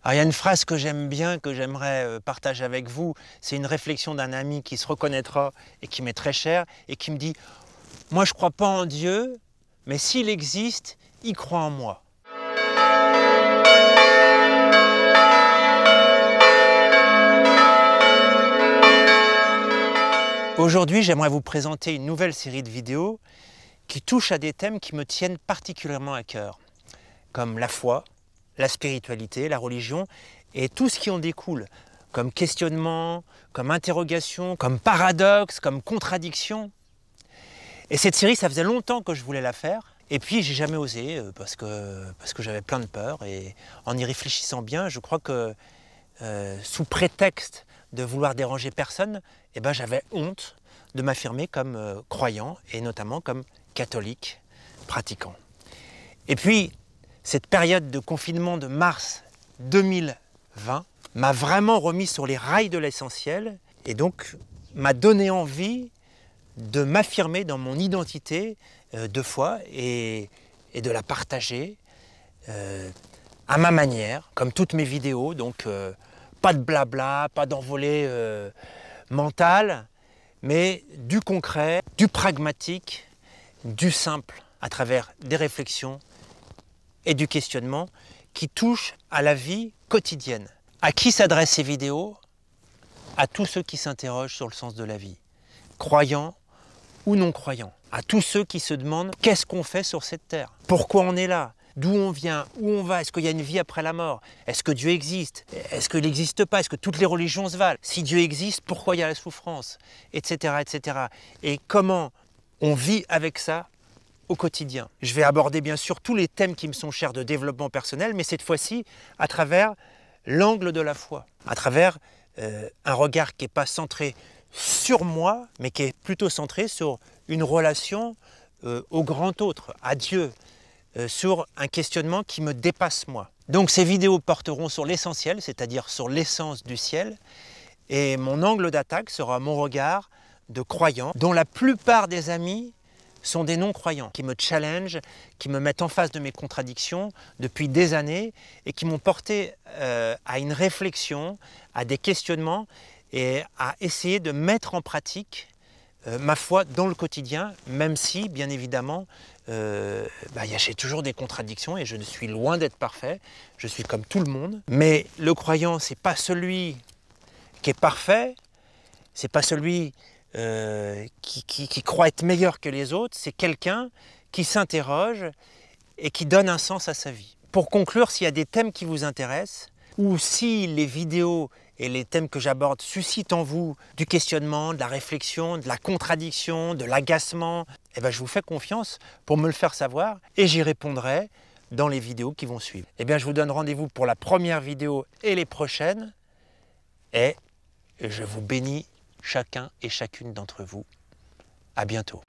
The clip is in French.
Alors, il y a une phrase que j'aime bien, que j'aimerais partager avec vous. C'est une réflexion d'un ami qui se reconnaîtra et qui m'est très cher et qui me dit « Moi, je ne crois pas en Dieu, mais s'il existe, il croit en moi. » Aujourd'hui, j'aimerais vous présenter une nouvelle série de vidéos qui touche à des thèmes qui me tiennent particulièrement à cœur, comme la foi, la spiritualité, la religion et tout ce qui en découle, comme questionnement, comme interrogation, comme paradoxe, comme contradiction. Et cette série, ça faisait longtemps que je voulais la faire, et puis j'ai jamais osé parce que j'avais plein de peur, et en y réfléchissant bien, je crois que sous prétexte de vouloir déranger personne, eh ben, j'avais honte de m'affirmer comme croyant, et notamment comme catholique pratiquant. Et puis, cette période de confinement de mars 2020 m'a vraiment remis sur les rails de l'essentiel, et donc m'a donné envie de m'affirmer dans mon identité de foi et de la partager à ma manière, comme toutes mes vidéos, donc pas de blabla, pas d'envolée mentale, mais du concret, du pragmatique, du simple, à travers des réflexions et du questionnement qui touchent à la vie quotidienne. À qui s'adressent ces vidéos? À tous ceux qui s'interrogent sur le sens de la vie, croyants ou non croyants. À tous ceux qui se demandent qu'est-ce qu'on fait sur cette terre? Pourquoi on est là? D'où on vient? Où on va? Est-ce qu'il y a une vie après la mort? Est-ce que Dieu existe? Est-ce qu'il n'existe pas? Est-ce que toutes les religions se valent? Si Dieu existe, pourquoi il y a la souffrance? Etc. etc. Et comment on vit avec ça au quotidien. Je vais aborder bien sûr tous les thèmes qui me sont chers de développement personnel, mais cette fois-ci à travers l'angle de la foi, à travers un regard qui n'est pas centré sur moi, mais qui est plutôt centré sur une relation au grand autre, à Dieu, sur un questionnement qui me dépasse moi. Donc ces vidéos porteront sur l'essentiel, c'est-à-dire sur l'essence du ciel, et mon angle d'attaque sera mon regard de croyant, dont la plupart des amis sont des non-croyants, qui me challengent, qui me mettent en face de mes contradictions depuis des années et qui m'ont porté à une réflexion, à des questionnements et à essayer de mettre en pratique ma foi dans le quotidien, même si, bien évidemment, j'ai toujours des contradictions et je suis loin d'être parfait, je suis comme tout le monde. Mais le croyant, c'est pas celui qui est parfait, c'est pas celui qui croit être meilleur que les autres, c'est quelqu'un qui s'interroge et qui donne un sens à sa vie. Pour conclure, s'il y a des thèmes qui vous intéressent, ou si les vidéos et les thèmes que j'aborde suscitent en vous du questionnement, de la réflexion, de la contradiction, de l'agacement, eh ben je vous fais confiance pour me le faire savoir et j'y répondrai dans les vidéos qui vont suivre. Eh bien, je vous donne rendez-vous pour la première vidéo et les prochaines et je vous bénis chacun et chacune d'entre vous. À bientôt.